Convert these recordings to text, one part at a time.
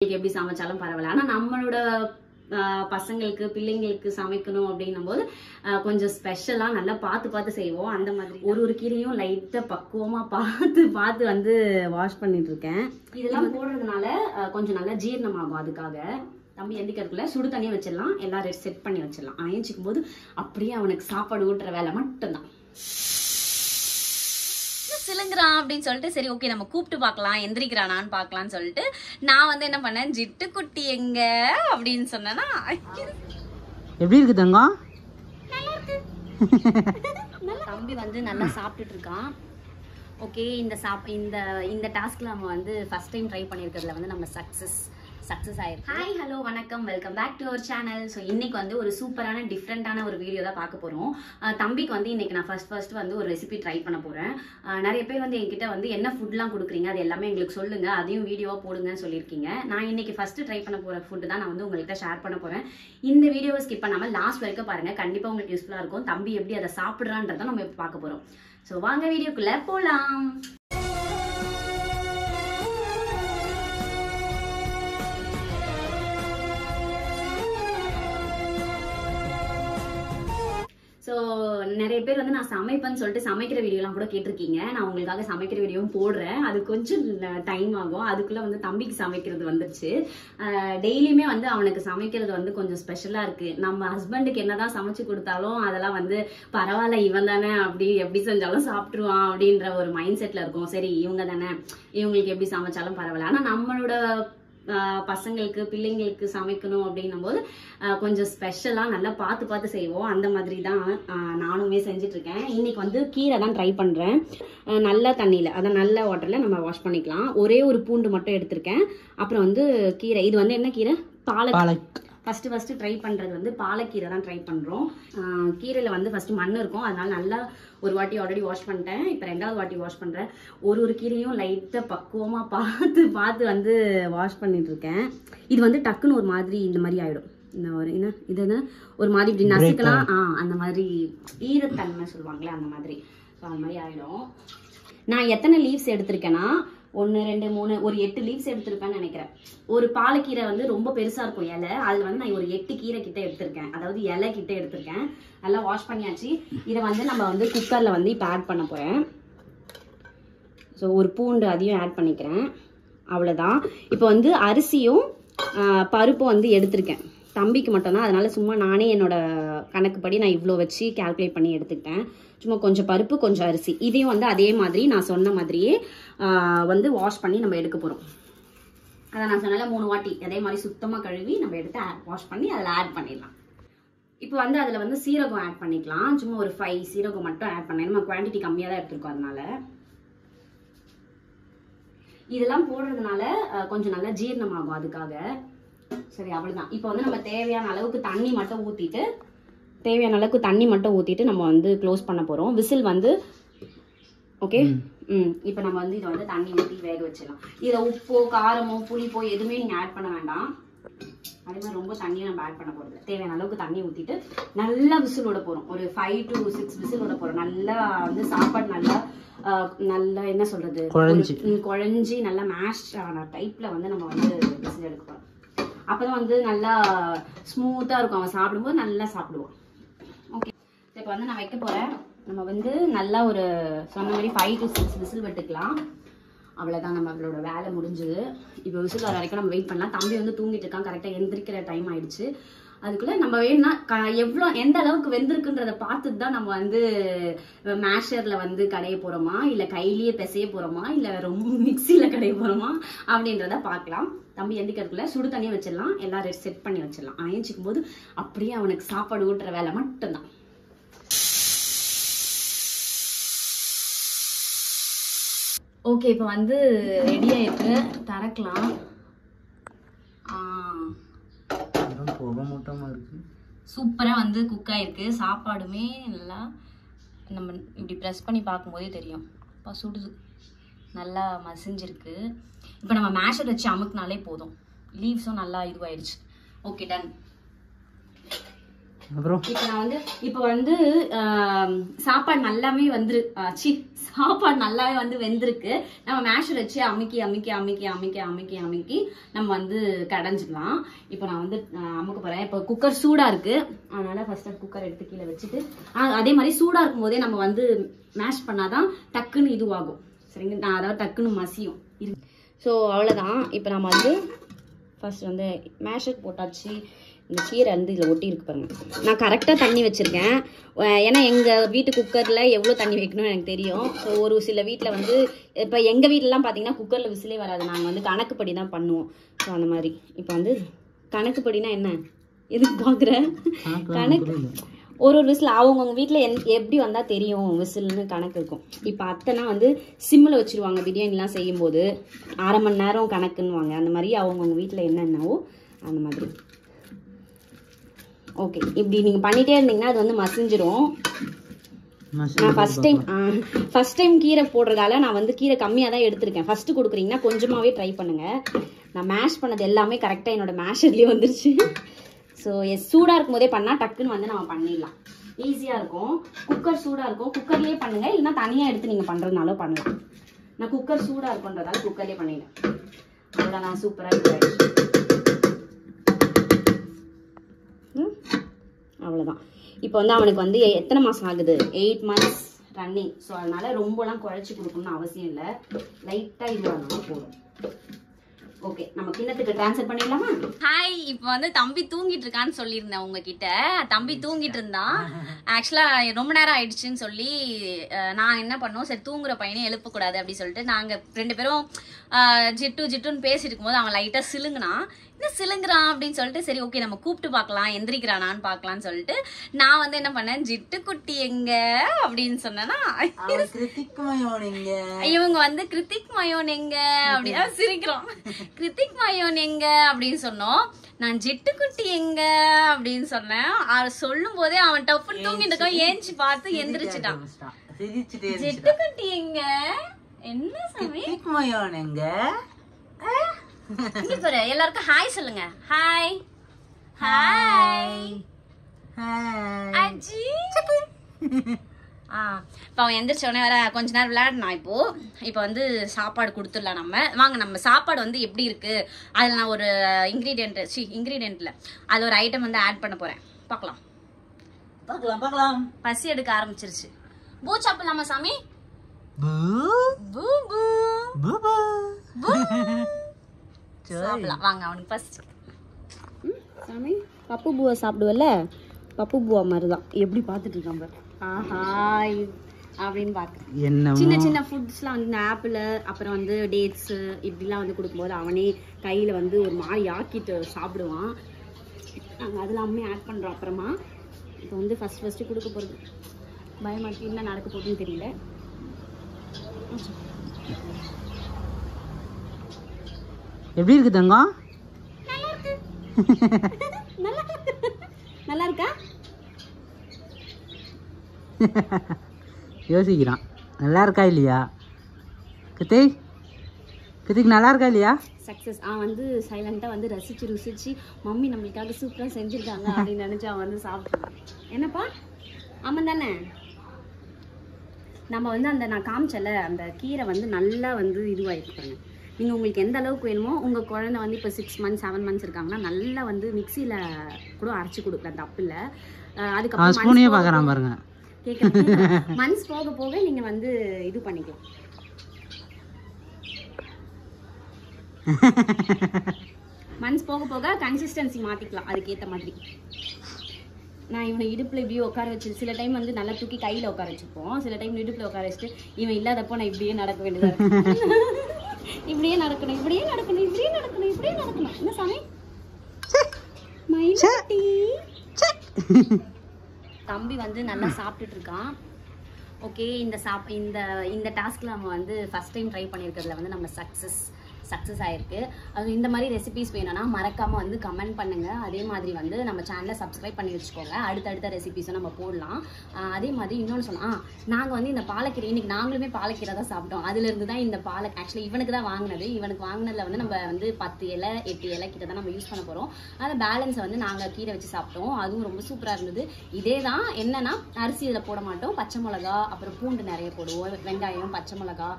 எப்படி சமைச்சாலும் பரவாயில்ல. ஆனா நம்மளோட பசங்களுக்கு பிள்ளைங்களுக்கு சமைக்கணும் அப்படின்னும் போது கொஞ்சம் ஸ்பெஷலா நல்லா பார்த்து செய்வோம். அந்த மாதிரி ஒரு கீரையும் லைட்டா பக்குவமா பார்த்து வந்து வாஷ் பண்ணிட்டு இருக்கேன். இதெல்லாம் போடுறதுனால கொஞ்சம் நல்லா ஜீரணமாகும். அதுக்காக தம்பி எந்திக்கிறதுக்குள்ள சுடு தண்ணியை வச்சிடலாம், எல்லாம் செட் பண்ணி வச்சிடலாம். அவன் ஏஞ்சிக்கும் போது அப்படியே அவனுக்கு சாப்பாடு ஊட்டுற வேலை மட்டும்தான். சிலுங்குறான் அப்படின்னு சொல்லிட்டு சரி ஓகே நம்ம கூப்பிட்டு பார்க்கலாம், எந்திரிக்கிறானான்னு பார்க்கலான்னு சொல்லிட்டு நான் வந்து என்ன பண்ணேன், ஜிட்டு குட்டி எங்க அப்படின்னு சொன்னேன்னா எப்படி இருக்கு தங்கம்? தம்பி வந்து நல்லா சாப்பிட்டுட்டு இருக்கான். ஓகே, இந்த டாஸ்க்ல நம்ம வந்து ஃபர்ஸ்ட் டைம் ட்ரை பண்ணியிருக்கிறதுல வந்து நம்ம சக்ஸஸ் ஆயிருக்கு. ஹாய் ஹலோ வணக்கம், welcome back to our channel. So இன்னைக்கு வந்து ஒரு சூப்பரான டிஃப்ரெண்டான ஒரு வீடியோ தான் பார்க்க போகிறோம். தம்பிக்கு வந்து இன்னைக்கு நான் ஃபர்ஸ்ட் வந்து ஒரு ரெசிபி ட்ரை பண்ண போகிறேன். நிறைய பேர் வந்து என்கிட்ட வந்து என்ன ஃபுட்லாம் கொடுக்குறீங்க அது எல்லாமே எங்களுக்கு சொல்லுங்க, அதையும் வீடியோவாக போடுங்கன்னு சொல்லியிருக்கீங்க. நான் இன்னைக்கு ஃபர்ஸ்ட் ட்ரை பண்ண போகிற ஃபுட்டு தான் நான் வந்து உங்கள்கிட்ட ஷேர் பண்ண போகிறேன். இந்த வீடியோவை ஸ்கிப் பண்ணாமல் லாஸ்ட் வரைக்கும் பாருங்க, கண்டிப்பாக உங்களுக்கு யூஸ்ஃபுல்லாக இருக்கும். தம்பி எப்படி அதை சாப்பிட்றான்றதை நம்ம இப்போ பார்க்க போகிறோம். ஸோ வாங்க வீடியோக்குள்ளே போகலாம். ஸோ நிறைய பேர் வந்து நான் சமைப்பேன்னு சொல்லிட்டு சமைக்கிற வீடியோலாம் கூட கேட்டிருக்கீங்க. நான் உங்களுக்காக சமைக்கிற வீடியோவும் போடுறேன். அது கொஞ்சம் டைம் ஆகும். அதுக்குள்ளே வந்து தம்பிக்கு சமைக்கிறது வந்துருச்சு. டெய்லியுமே வந்து அவனுக்கு சமைக்கிறது வந்து கொஞ்சம் ஸ்பெஷலாக இருக்குது. நம்ம ஹஸ்பண்டுக்கு என்னதான் சமைச்சு கொடுத்தாலும் அதெல்லாம் வந்து பரவாயில்ல, இவன் தானே, அப்படி எப்படி செஞ்சாலும் சாப்பிட்ருவான் அப்படின்ற ஒரு மைண்ட் செட்டில் இருக்கும். சரி இவங்க தானே, இவங்களுக்கு எப்படி சமைச்சாலும் பரவாயில்ல. ஆனால் நம்மளோட பசங்களுக்கு பிள்ளைங்களுக்கு சமைக்கணும் அப்படின்னும் போது கொஞ்சம் ஸ்பெஷலா நல்லா பார்த்து செய்வோம். அந்த மாதிரி தான் நானுமே செஞ்சுட்டு இருக்கேன். இன்னைக்கு வந்து கீரை தான் ட்ரை பண்றேன். நல்ல தண்ணியில, அதான் நல்ல வாட்டர்ல நம்ம வாஷ் பண்ணிக்கலாம். ஒரே ஒரு பூண்டு மட்டும் எடுத்திருக்கேன். அப்புறம் வந்து கீரை, இது வந்து என்ன கீரை? பாலக். ஃபர்ஸ்ட் ட்ரை பண்றது வந்து பாலக்கீரை தான் ட்ரை பண்றோம். கீரையில வந்து ஃபர்ஸ்ட் மண் இருக்கும், அதனால நல்லா ஒரு வாட்டி ஆல்ரெடி வாஷ் பண்ணிட்டேன். இப்போ ரெண்டாவது வாட்டி வாஷ் பண்றேன். ஒரு கீரையும் லைட்டா பக்குவமா பார்த்து வந்து வாஷ் பண்ணிட்டு இருக்கேன். இது வந்து டக்குன்னு ஒரு மாதிரி இந்த மாதிரி ஆயிடும். இந்த ஒரு என்ன இது என்ன ஒரு மாதிரி இப்படி நசுக்கலாம், அந்த மாதிரி ஈரத்தன்மை சொல்லுவாங்களே அந்த மாதிரி. ஸோ அந்த மாதிரி ஆயிடும். நான் எத்தனை லீவ்ஸ் எடுத்திருக்கேன்னா 1 2 3 ஒரு 8 லீவ்ஸ் எடுத்திருப்பேன்னு நினைக்கிறேன். ஒரு பாலக்கீரை வந்து ரொம்ப பெருசா இருக்கும் இலை, அதுல வந்து நான் ஒரு 8 கீரை கிட்ட எடுத்திருக்கேன், அதாவது இலை கிட்ட எடுத்திருக்கேன். நல்லா வாஷ் பண்ணியாச்சு. இதை வந்து நம்ம வந்து குக்கர்ல வந்து இப்போ ஆட் பண்ண போறேன். ஸோ ஒரு பூண்டு அதையும் ஆட் பண்ணிக்கிறேன். அவ்வளோதான். இப்போ வந்து அரிசியும் பருப்பும் வந்து எடுத்திருக்கேன். தம்பிக்கு மட்டும்தான், அதனால சும்மா நானே என்னோட கணக்குப்படி நான் இவ்வளோ வச்சு கால்குலேட் பண்ணி எடுத்துக்கிட்டேன். சும்மா கொஞ்சம் பருப்பு கொஞ்சம் அரிசி, இதையும் வந்து அதே மாதிரி நான் சொன்ன மாதிரியே வந்து வாஷ் பண்ணி நம்ம எடுக்க போகிறோம். அதான் நான் சொன்னால 3 வாட்டி அதே மாதிரி சுத்தமாக கழுவி நம்ம எடுத்து வாஷ் பண்ணி அதில் ஆட் பண்ணிடலாம். இப்போ வந்து அதில் வந்து சீரகம் ஆட் பண்ணிக்கலாம். சும்மா ஒரு 5 சீரகம் மட்டும் ஆட் பண்ணேன். நம்ம குவான்டிட்டி கம்மியாக தான் எடுத்துருக்கோம். அதனால இதெல்லாம் போடுறதுனால கொஞ்சம் நல்லா ஜீரணமாகும். அதுக்காக சரி அவ்வளவுதான். இப்போ வந்து நம்ம தேவையான அளவுக்கு தண்ணி மட்டும் ஊத்திட்டு நம்ம வந்து க்ளோஸ் பண்ண போறோம். விசில் வந்து ஓகே. இப்போ நம்ம வந்து இதை வந்து தண்ணி ஊற்றி வேக வச்சிடலாம். இதில் உப்போ காரமோ புளிப்போ எதுவுமே நீங்க ஆட் பண்ண வேண்டாம். அதே மாதிரி ரொம்ப தண்ணியை நம்ம ஆட் பண்ண போறது. தேவையான அளவுக்கு தண்ணி ஊத்திட்டு நல்லா விசில் விட போறோம். ஒரு 5 to 6 விசில் விட போறோம். நல்லா வந்து சாப்பாடு நல்லா என்ன சொல்றது, குழஞ்சி நல்லா மேஷ் ஆன டைப்ல வந்து நம்ம வந்து விசில் எடுக்க போறோம். அப்பதான் வந்து நல்லா ஸ்மூத்தா இருக்கும், அவன் சாப்பிடும்போது நல்லா சாப்பிடுவோம். ஓகே, இப்போ வந்து நான் வைக்க போறேன். நம்ம வந்து நல்லா ஒரு சொன்ன மாதிரி 5 to 6 விசில் விட்டுக்கலாம். அவ்வளோதான், நம்மளோட வேலை முடிஞ்சுது. இப்போ விசில் வர வரைக்கும் நம்ம வெயிட் பண்ணலாம். தம்பி வந்து தூங்கிட்டு இருக்கான், கரெக்டாக எந்திரிக்கிற டைம் ஆயிடுச்சு. அதுக்குள்ள நம்ம வேணும்னா எந்த அளவுக்கு வெந்திருக்குன்றத பார்த்துட்டு தான் நம்ம வந்து மேஷர்ல வந்து கடைய போறோமா, இல்ல கையிலேயே பிசைய போறோமா, இல்ல ரொம்ப மிக்சியில கடைய போறோமா அப்படின்றத பார்க்கலாம். தம்பி எந்திக்கிறதுக்குள்ள சுடு தண்ணியை வச்சிடலாம், எல்லாம் செட் பண்ணி வச்சிடலாம். அவன் ஏஞ்சிக்கும் போது அப்படியே அவனுக்கு சாப்பாடு ஊட்டுற வேலை மட்டும்தான். ஓகே, இப்போ வந்து ரெடி ஆயிருக்கு, திறக்கலாம். சூப்பரா வந்து குக் ஆயிருக்கு. சாப்பாடுமே நல்லா நம்ம இப்படி ப்ரெஸ் பண்ணி பார்க்கும்போதே தெரியும், சுடுது, நல்லா மசிஞ்சிருக்கு. இப்போ நம்ம மேஷர் வச்சு அமுக்குனாலே போதும். லீவ்ஸும் நல்லா இதுவாயிடுச்சு. Okay done. அப்புறம் இப்போ நான் வந்து சாப்பாடு நல்லாவே சாப்பாடு நல்லாவே வந்து வெந்திருக்கு. நம்ம மேஷர் வச்சு அமுக்கி அமுக்கி அமுக்கி அமுக்கி அமுக்கி அமுக்கி நம்ம வந்து கடைஞ்சிக்கலாம். இப்போ நான் வந்து அமுக்க போறேன். இப்போ குக்கர் சூடா இருக்கு, அதனால ஃபர்ஸ்ட் குக்கர் எடுத்து கீழே வச்சுட்டு அதே மாதிரி சூடா இருக்கும் போதே நம்ம வந்து மேஷ் பண்ணாதான் டக்குன்னு இதுவாகும். சரிங்க, நான் அதாவது டக்குன்னு மசியும். ஸோ அவ்வளோதான். இப்போ நம்ம வந்து ஃபர்ஸ்ட் வந்து மேஷர் போட்டாச்சு. இந்த கீரை வந்து இதில் ஒட்டி இருக்கு பாருங்க. நான் கரெக்டாக தண்ணி வச்சுருக்கேன். ஏன்னா எங்கள் வீட்டு குக்கரில் எவ்வளோ தண்ணி வைக்கணும்னு எனக்கு தெரியும். ஸோ ஒரு சில வீட்டில் வந்து இப்போ எங்கள் வீட்டிலலாம் பார்த்தீங்கன்னா குக்கரில் விசிலே வராது. நாங்கள் வந்து கணக்குப்படி தான் பண்ணுவோம். ஸோ அந்த மாதிரி இப்போ வந்து கணக்குப்படினா என்ன எதுக்கு பார்க்குறேன்? கணக்கு ஒரு விசில் அவங்கவுங்க வீட்டில் எப்படி வந்தால் தெரியும் விசில்னு கணக்கு இருக்கும். இப்போ அத்தைனா வந்து சிம்மில் வச்சுருவாங்க பிரியாணிலாம் செய்யும்போது. 1/2 மணி நேரம் கணக்குன்னுவாங்க. அந்த மாதிரி அவங்கவுங்க வீட்டில் என்னென்னவோ அந்த மாதிரி. ஓகே, இப்படி நீங்கள் பண்ணிகிட்டே இருந்தீங்கன்னா அது வந்து மசிஞ்சிரும். நான் ஃபஸ்ட் டைம் கீரை போடுறதால நான் வந்து கீரை கம்மியாக தான் எடுத்திருக்கேன். ஃபஸ்ட்டு கொடுக்குறீங்கன்னா கொஞ்சமாகவே ட்ரை பண்ணுங்கள். நான் மேஷ் பண்ணது எல்லாமே கரெக்டாக என்னோட மேஷர்லேயே வந்துருச்சு. ஸோ சூடாக இருக்கும் போதே பண்ணால் டக்குன்னு வந்து நம்ம பண்ணிடலாம், ஈஸியாக இருக்கும். குக்கர் சூடாக இருக்கும், குக்கர்லேயே பண்ணுங்கள். இல்லைன்னா தனியாக எடுத்து நீங்கள் பண்ணுறதுனாலும் பண்ணலாம். நான் குக்கர் சூடாக இருக்குன்றதால குக்கர்லேயே பண்ணிட்டேன். அவ்வளோ நான் சூப்பராக அவ்வளோதான். இப்போ வந்து அவனுக்கு வந்து எத்தனை மாதம் ஆகுது? 8 months ரன்னிங். ஸோ அதனால ரொம்பலாம் குழைச்சி கொடுக்கணும்னு அவசியம் இல்லை, லைட்டாக இதுவாக போதும். ஓகே, நம்ம கிண்ணத்துக்கு ட்ரான்ஸ்ஃபர் பண்ணிடலாமா? ஹாய், இப்போ வந்து தம்பி தூங்கிட்டு இருக்கான்னு சொல்லியிருந்தேன் உங்ககிட்ட. தம்பி தூங்கிட்டு இருந்தான். ஆக்சுவலா ரொம்ப நேரம் ஆயிடுச்சுன்னு சொல்லி நான் என்ன பண்ணோம், சரி தூங்குற பையனே எழுப்பக்கூடாது அப்படின்னு சொல்லிட்டு நாங்கள் 2 பேரும் ஜிட்டுன்னு பேசிட்டு இருக்கும்போது அவன் லைட்டா சிலுங்குனான். என்ன சிலுங்குறான் அப்படின்னு சொல்லிட்டு சரி ஓகே நம்ம கூப்பிட்டு பார்க்கலாம், எந்திரிக்கிறானான்னு பார்க்கலான்னு சொல்லிட்டு நான் வந்து என்ன பண்ணேன், ஜிட்டு குட்டி எங்க அப்படின்னு சொன்னேன்னா இவங்க வந்து கிருத்திக் மயோன் எங்க அப்படின்னா சிரிக்கிறான். கிருத்திக் மயோன் எங்க அப்படின்னு சொன்னோம். நான் ஜிட்டு குட்டி எங்க அப்படின்னு சொன்னேன். சொல்லும் போதே அவன் டப்புன்னு தூங்கிட்டு இருக்கான். ஏஞ்சி பார்த்து எந்திரிச்சிட்டான். ஜிட்டு குட்டி எங்க, என்ன சாமி எங்க எல்லாருக்கும் ஹாய் சொல்லுங்க. ஹாய் ஹாய் அஜி. இப்போ அவன் எந்திரிச்சோடனே வேற கொஞ்ச நேரம் விளையாடினா. இப்போ வந்து சாப்பாடு கொடுத்துடலாம். நம்ம சாப்பாடு வந்து எப்படி இருக்கு அதில் நான் ஒரு இன்க்ரீடியன்ட்ல அதில் ஒரு ஐட்டம் வந்து ஆட் பண்ண போறேன். பார்க்கலாம். பசி எடுக்க ஆரம்பிச்சிருச்சு. பூ சாப்பிடலாமா சாமி? சாப்பிடலாம் வாங்க. அவனுக்கு ஃபர்ஸ்ட் சாமி பப்பு பூவை சாப்பிடுவல்ல, பப்பு பூவா மாதிரிதான் எப்படி பார்த்துட்டு இருக்கான் பாரு. ஆஹா அப்படின்னு பார்க்குறேன். சின்ன ஃபுட்ஸ்லாம் வந்து இந்த ஆப்பிள் அப்புறம் வந்து டேட்ஸ் இப்படிலாம் வந்து கொடுக்கும்போது அவனே கையில் வந்து ஒரு மாதிரி ஆக்கிட்டு சாப்பிடுவான். நாங்கள் அதெல்லாமே ஆட் பண்ணுறோம். அப்புறமா இப்போ வந்து ஃபஸ்ட்டு கொடுக்க போகிறது பயமாட்டி என்ன நடக்க போகுதுன்னு தெரியல. எப்படி இருக்கு தங்கம்? நல்லா இருக்கா? யோசிக்கிறான். நல்லா இருக்கா இல்லையா கிருத்திக் நல்லா இருக்கா இல்லையா? சக்ஸஸ். அவன் வந்து சைலண்டாக வந்து ருசிச்சு மம்மி நம்மளுக்காக சூப்பராக செஞ்சுருக்காங்க அப்படின்னு நினச்சி அவன் வந்து சாப்பிட்டான். என்னப்பா ஆமாம் தானே? நம்ம வந்து நான் காமிச்சல அந்த கீரை வந்து நல்லா வந்து இதுவாகிருப்பாங்க. நீங்கள் உங்களுக்கு எந்த அளவுக்கு வேணுமோ உங்கள் குழந்தை வந்து இப்போ 6 months 7 months இருக்காங்கன்னா நல்லா வந்து மிக்சியில் கூட அரைச்சி கொடுக்குறேன், தப்பு இல்லை. அதுக்கப்புறம் கேட்குறேன் மந்த்ஸ் போக போக நீங்கள் வந்து இது பண்ணிக்கலாம். மந்த்ஸ் போக போக கன்சிஸ்டன்சி மாற்றிக்கலாம் அதுக்கேற்ற மாதிரி. நான் இவனை இடுப்பில் இப்படியே உட்கார வச்சு சில டைம் வந்து நல்லா தூக்கி கையில் உட்கார வச்சுப்போம். சில டைம் இடுப்பில் உட்கார வச்சுட்டு இவன் இல்லாதப்போ நான் இப்படியே நடக்க வேண்டியதாக இருக்கும். இப்படியே நடக்கணும். என்ன சாமி தம்பி வந்து நல்லா சாப்பிட்டுட்டு இருக்கான். ஓகே, இந்த டாஸ்க்ல நம்ம வந்து ஃபர்ஸ்ட் டைம் ட்ரை பண்ணியிருக்கிறதுல வந்து நம்ம சக்ஸஸ் ஆயிருக்கு. அது இந்த மாதிரி ரெசிபிஸ் வேணும்னா மறக்காம வந்து கமெண்ட் பண்ணுங்க. அதே மாதிரி வந்து நம்ம சேனலை சப்ஸ்கிரைப் பண்ணி வச்சுக்கோங்க. அடுத்தடுத்த ரெசிபிஸும் நம்ம போடலாம். அதே மாதிரி இன்னொன்று சொன்னா நாங்கள் வந்து இந்த பாலக்கீரை இன்னைக்கு நாங்களுமே பாலக்கீரை தான் சாப்பிட்டோம். அதுல இருந்து தான் இந்த ஆக்சுவலி இவனுக்கு தான் வாங்கினது. இவனுக்கு வாங்கினதுல வந்து நம்ம வந்து 10 இலை 8 இலை கிட்ட தான் நம்ம யூஸ் பண்ண போறோம். அந்த பேலன்ஸை வந்து நாங்கள் கீரை வச்சு சாப்பிட்டோம். அதுவும் ரொம்ப சூப்பரா இருந்தது. இதே தான் என்னன்னா அரிசி இதில் போட மாட்டோம். பச்சை மிளகா அப்புறம் பூண்டு நிறைய போடுவோம். வெங்காயம் பச்சை மிளகா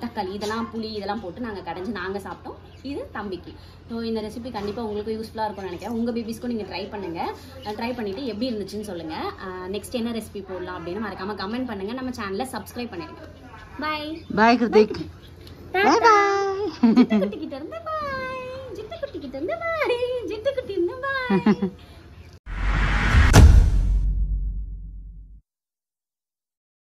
தக்காளி இதெல்லாம் புளி இதெல்லாம் போட்டு நாங்கள் கடைஞ்சி நாங்கள் சாப்பிட்டோம். இது தம்பிக்கு. ஸோ இந்த ரெசிபி கண்டிப்பாக உங்களுக்கு யூஸ்ஃபுல்லாக இருக்கும்னு நினைக்கிறேன். உங்கள் பேபிஸ்க்கும் நீங்கள் ட்ரை பண்ணுங்க. ட்ரை பண்ணிட்டு எப்படி இருந்துச்சுன்னு சொல்லுங்க. நெக்ஸ்ட் என்ன ரெசிபி போடலாம் அப்படின்னு மறக்காம கமெண்ட் பண்ணுங்க. நம்ம சேனலை சப்ஸ்கிரைப் பண்ணிடுங்க. பாய் பாய் கிருத்திக். பாய் பாய். ஜிட்டு குட்டி கிட்ட இருந்து பாய். ஜிட்டு குட்டி கிட்ட இருந்து பாய். ஜிட்டு குட்டி இருந்து பாய்.